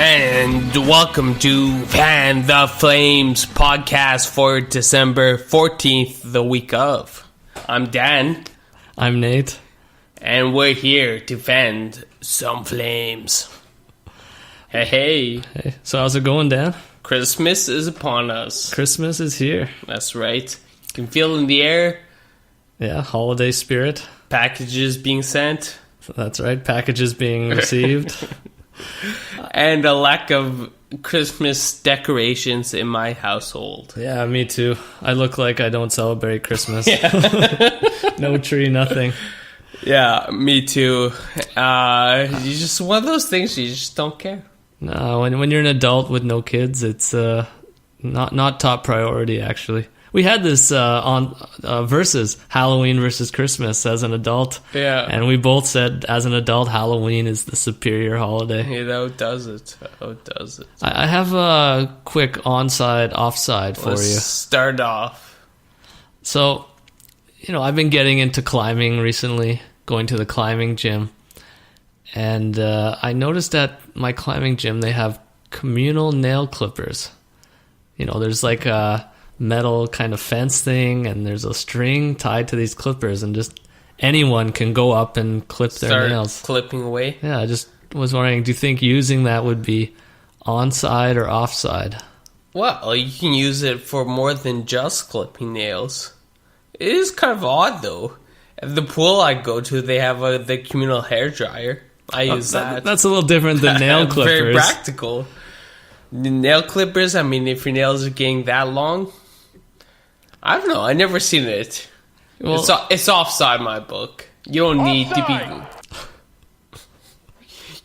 And welcome to Fan the Flames podcast for December 14th, the week of. I'm Dan. I'm Nate. And we're here to fan some flames. Hey. So how's it going, Dan? Christmas is upon us. Christmas is here. That's right. You can feel it in the air. Yeah, holiday spirit. Packages being sent. That's right, packages being received. And a lack of Christmas decorations in my household. Yeah, me too. I look like I don't celebrate Christmas. No tree, nothing. Yeah, me too. You just one of those things you just don't care. No, when you're an adult with no kids, it's not top priority, actually. We had this on versus Halloween versus Christmas as an adult. Yeah. And we both said, as an adult, Halloween is the superior holiday. Yeah, that does it. I have a quick onside, offside for Let's you. Start off. So, I've been getting into climbing recently, going to the climbing gym. And I noticed at my climbing gym, they have communal nail clippers. There's like a metal kind of fence thing, and there's a string tied to these clippers, and just anyone can go up and clip their nails. Clipping away. Yeah, I just was wondering, do you think using that would be onside or offside? Well, you can use it for more than just clipping nails. It is kind of odd, though. At the pool I go to, they have the communal hair dryer. I use that. That's a little different than nail clippers. Very practical. The nail clippers, I mean, if your nails are getting that long, I don't know. I never seen it. Well, it's offside my book. You don't need to be.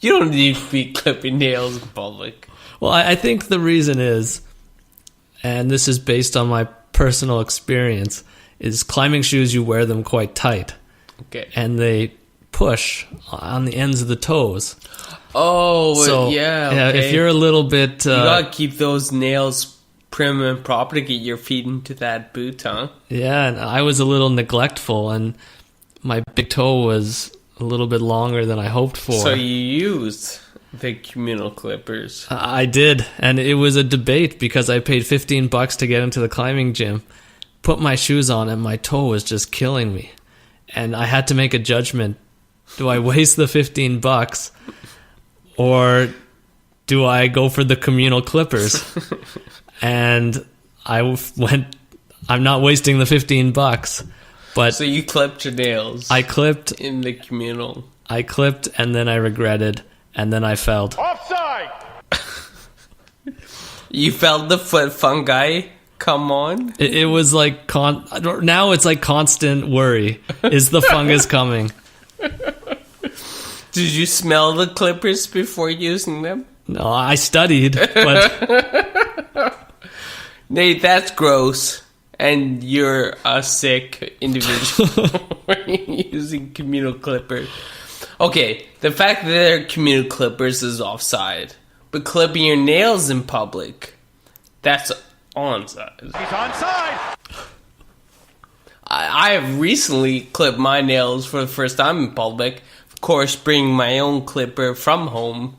You don't need to be clipping nails in public. Well, I think the reason is, and this is based on my personal experience, is climbing shoes, you wear them quite tight. Okay. And they push on the ends of the toes. Oh, so, yeah. Yeah, okay. if you're a little bit... you gotta keep those nails prim and proper to get your feet into that boot, huh? Yeah, and I was a little neglectful, and my big toe was a little bit longer than I hoped for. So you used the communal clippers. I did, and it was a debate because I paid $15 to get into the climbing gym, put my shoes on, and my toe was just killing me. And I had to make a judgment. Do I waste the $15 or do I go for the communal clippers? And I went, I'm not wasting the $15. But so you clipped your nails. I clipped in the communal. I clipped, and then I regretted, and then I felt. Offside! You felt the foot fungi come on? It was like, now it's like constant worry. Is the fungus coming? Did you smell the clippers before using them? No, I studied, but... Nate, that's gross. And you're a sick individual using communal clippers. Okay, the fact that they're communal clippers is offside. But clipping your nails in public, that's onside. He's onside! I have recently clipped my nails for the first time in public. Of course, bringing my own clipper from home.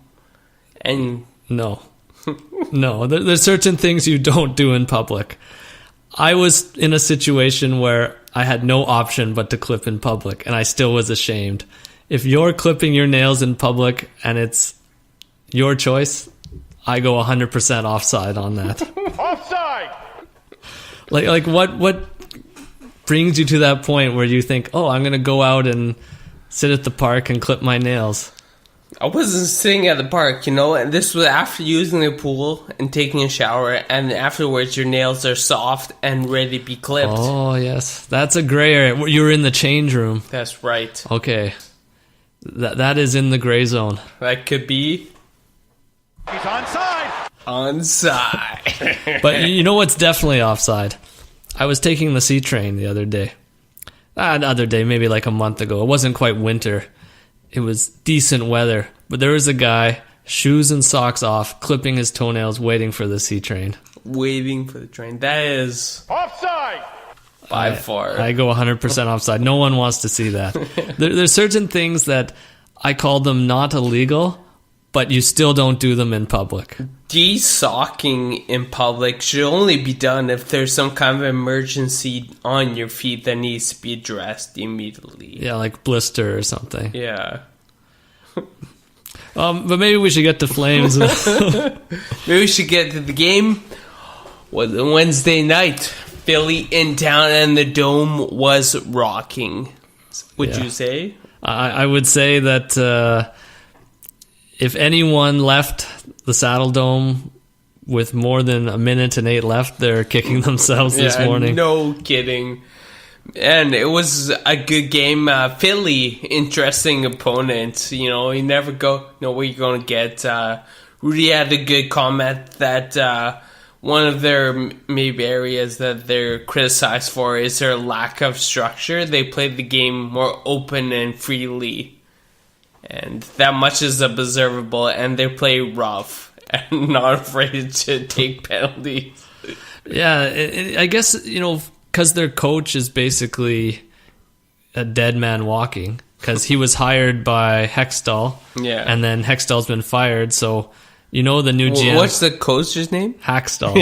And No, there's certain things you don't do in public. I was in a situation where I had no option but to clip in public, and I still was ashamed. If you're clipping your nails in public and it's your choice, I go 100% offside on that. Offside! Like what brings you to that point where you think, oh, I'm going to go out and sit at the park and clip my nails? I wasn't sitting at the park, and this was after using the pool and taking a shower, and afterwards your nails are soft and ready to be clipped. Oh, yes. That's a gray area. You were in the change room. That's right. Okay. That is in the gray zone. That could be... He's onside! Onside. But you know what's definitely offside? I was taking the C train the other day. Maybe like a month ago. It wasn't quite winter. It was decent weather, but there was a guy, shoes and socks off, clipping his toenails, waiting for the C train. Waiting for the train. That is Offside! by far. I go 100% offside. No one wants to see that. There's certain things that I call them not illegal, but you still don't do them in public. De-socking in public should only be done if there's some kind of emergency on your feet that needs to be addressed immediately. Yeah, like blister or something. Yeah. But maybe we should get to Flames. Maybe we should get to the game. Wednesday night, Philly in town, and the dome was rocking. Would you say? I would say that if anyone left the Saddle Dome with more than 1:08 left, they're kicking themselves this morning. No kidding. And it was a good game. Philly, interesting opponent. You know, you never know where you're going to get. Rudy had a good comment that one of their maybe areas that they're criticized for is their lack of structure. They play the game more open and freely. And that much is observable. And they play rough and not afraid to take penalties. Yeah, I guess, because their coach is basically a dead man walking, because he was hired by Hextall, and then Hextall's been fired, so the new GM. What's the coach's name? Hextall.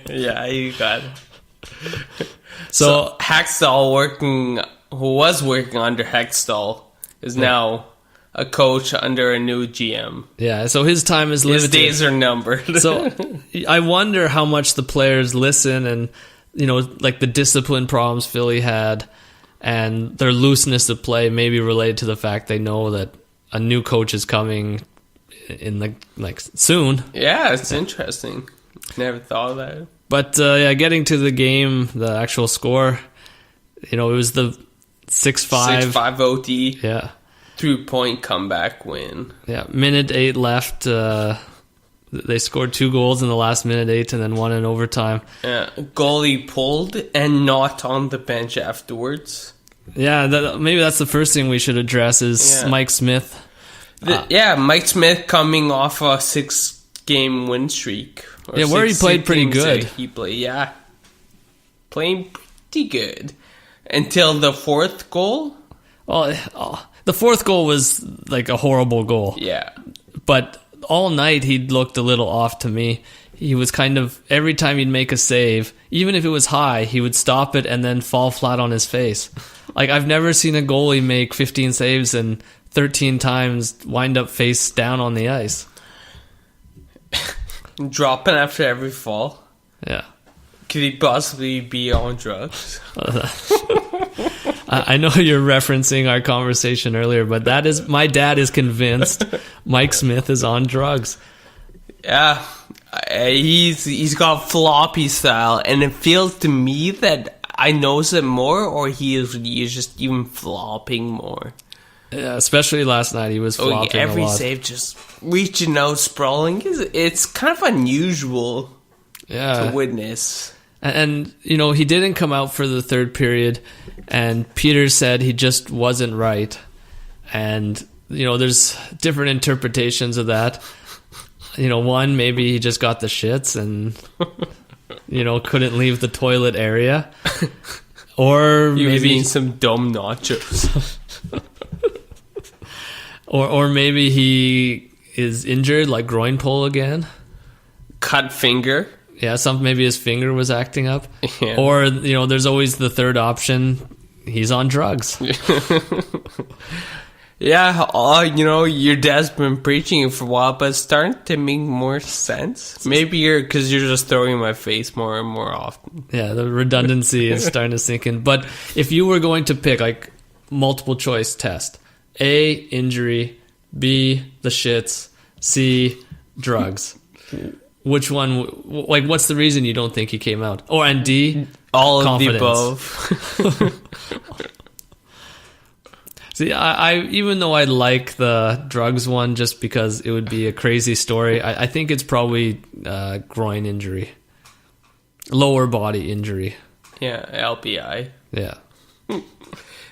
Yeah, you got it. So Hextall, who was working under Hextall, is now a coach under a new GM. Yeah, so his time is limited. His days are numbered. So I wonder how much the players listen and like the discipline problems Philly had and their looseness of play may be related to the fact they know that a new coach is coming in soon. Yeah, it's interesting. Never thought of that. But getting to the game, the actual score, it was the 6-5 OT. Yeah. 3-point comeback win. Yeah, 8 left. They scored 2 goals in the last 8 and then 1 in overtime. Yeah, goalie pulled and not on the bench afterwards. Yeah, maybe that's the first thing we should address is Mike Smith. Mike Smith coming off a 6-game win streak. Where he played pretty good. Playing pretty good. Until the 4th goal? The 4th goal was like a horrible goal. Yeah. But all night he looked a little off to me. He was kind of, every time he'd make a save, even if it was high, he would stop it and then fall flat on his face. Like, I've never seen a goalie make 15 saves and 13 times wind up face down on the ice. Dropping after every fall? Yeah. Could he possibly be on drugs? I know you're referencing our conversation earlier, but my dad is convinced Mike Smith is on drugs. Yeah, he's got floppy style, and it feels to me that I notice it more, or he is just even flopping more. Yeah, especially last night, he was flopping every a lot. save, just reaching out, sprawling. It's kind of unusual to witness. And he didn't come out for the 3rd period, and Peter said he just wasn't right. And, there's different interpretations of that. One, maybe he just got the shits and, couldn't leave the toilet area. Or he was maybe eating some dumb nachos. or maybe he is injured, like groin pull again. Cut finger. Yeah, maybe his finger was acting up. Yeah. Or, there's always the third option. He's on drugs. Yeah, your dad's been preaching it for a while, but it's starting to make more sense. Maybe because you're just throwing in my face more and more often. Yeah, the redundancy is starting to sink in. But if you were going to pick, like, multiple choice test, A, injury, B, the shits, C, drugs. Which one, like, what's the reason you don't think he came out? Or, and D, all confidence. of the above. See, I even though I like the drugs one just because it would be a crazy story, I think it's probably groin injury. Lower body injury. Yeah, LPI. Yeah.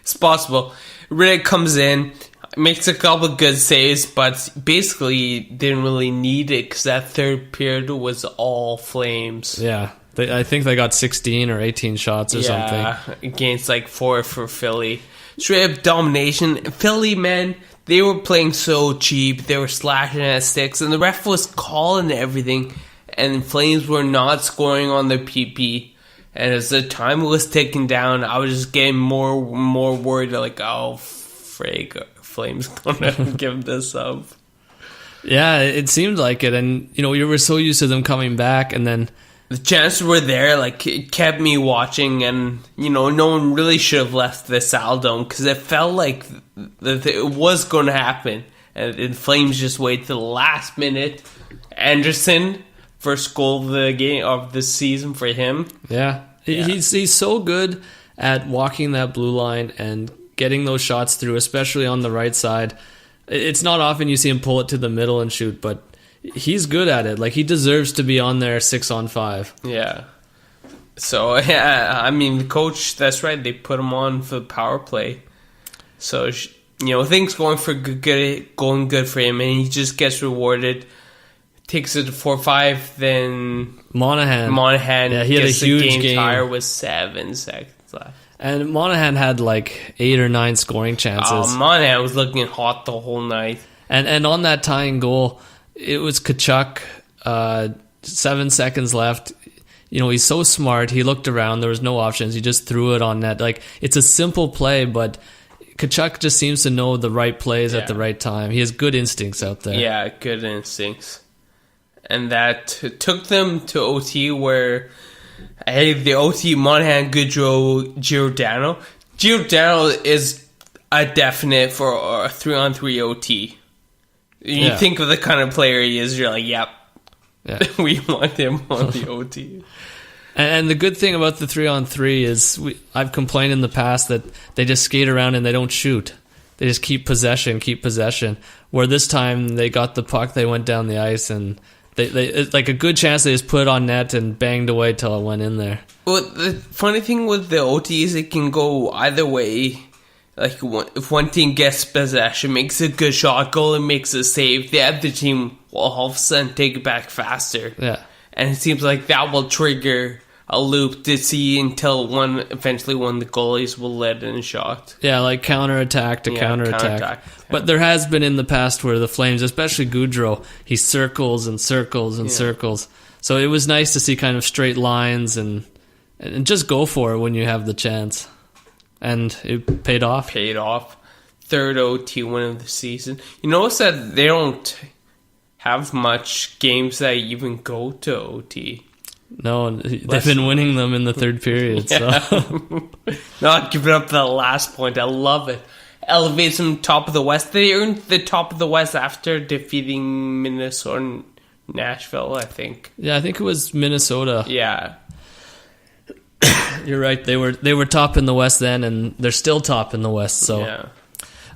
It's possible. Riddick comes in, makes a couple good saves, but basically didn't really need it because that 3rd period was all Flames. Yeah. I think they got 16 or 18 shots or something. Against 4 for Philly. Straight up domination. Philly, man, they were playing so cheap. They were slashing at sticks, and the ref was calling everything, and Flames were not scoring on their PP. And as the time was ticking down, I was just getting more worried, like, oh, frig, Flames gonna give this up. Yeah, it seemed like it, and you were so used to them coming back, and then the chances were there. Like, it kept me watching, and no one really should have left the Saddledome because it felt like it was going to happen, and the Flames just waited to the last minute. Anderson, first goal of the game of the season for him. Yeah. He's so good at walking that blue line and getting those shots through, especially on the right side. It's not often you see him pull it to the middle and shoot, but he's good at it. Like, he deserves to be on there 6-on-5. Yeah. So, yeah, I mean, the coach, that's right, they put him on for the power play. So, things going good for him, and he just gets rewarded. Takes it to 4-5, then Monahan yeah, he had gets a huge the game game tire with 7 seconds left. And Monahan had like 8 or 9 scoring chances. Monahan was looking hot the whole night. And on that tying goal, it was Tkachuk, 7 seconds left. He's so smart. He looked around. There was no options. He just threw it on net. Like, it's a simple play, but Tkachuk just seems to know the right plays at the right time. He has good instincts out there. Yeah, good instincts. And that took them to OT, where the OT, Monahan, Goodrow, Giordano. Giordano is a definite for a 3-on-3 OT. You think of the kind of player he is, you're like, yep, we want him on the OT. And the good thing about the 3-on-3 is I've complained in the past that they just skate around and they don't shoot. They just keep possession. Where this time they got the puck, they went down the ice, and They like a good chance they just put it on net and banged away till it went in there. Well, the funny thing with the OT is it can go either way. Like, if one team gets possession, makes a good shot, goal, and makes a save, the other team will all of a sudden take it back faster. Yeah. And it seems like that will trigger a loop to see until eventually one of the goalies will let in a shot. Yeah, like counterattack to counterattack. But there has been in the past where the Flames, especially Goodrow, he circles and circles and circles. So it was nice to see kind of straight lines and just go for it when you have the chance. And it paid off. Third OT win of the season. You notice that they don't have much games that even go to OT. No, they've been winning them in the third period. Yeah. So. Not giving up that last point. I love it. Elevates them top of the West. They earned the top of the West after defeating Minnesota and Nashville, I think. Yeah, I think it was Minnesota. Yeah. You're right. They were top in the West then, and they're still top in the West. So yeah.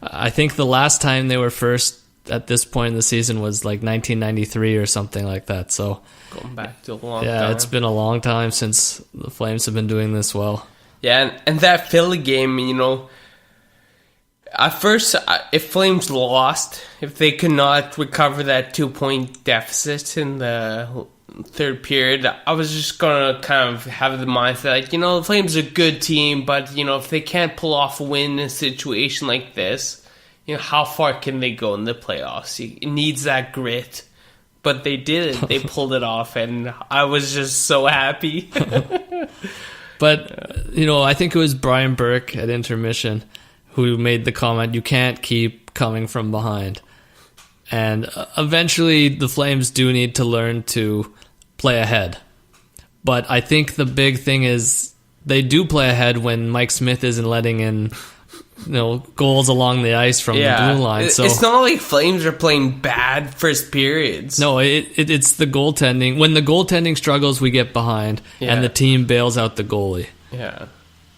I think the last time they were first at this point in the season was like 1993 or something like that. So going back to a long time. Yeah, it's been a long time since the Flames have been doing this well. Yeah, and that Philly game, at first, if Flames lost, if they could not recover that 2-point deficit in the third period, I was just going to kind of have the mindset, like, the Flames are a good team, but, if they can't pull off a win in a situation like this, how far can they go in the playoffs? It needs that grit. But they did it. They pulled it off, and I was just so happy. But, I think it was Brian Burke at intermission who made the comment, you can't keep coming from behind. And eventually the Flames do need to learn to play ahead. But I think the big thing is they do play ahead when Mike Smith isn't letting in goals along the ice from the blue line. So it's not like Flames are playing bad first periods. No, it's the goaltending. When the goaltending struggles, we get behind, and the team bails out the goalie. Yeah.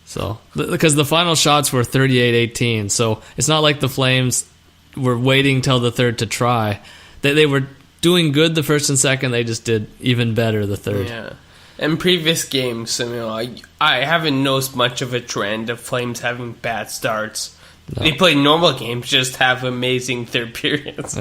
So, because the final shots were 38-18, so it's not like the Flames were waiting till the third to try. They were doing good the first and second. They just did even better the third. Yeah. In previous games, I haven't noticed much of a trend of Flames having bad starts. No. They play normal games, just have amazing third periods.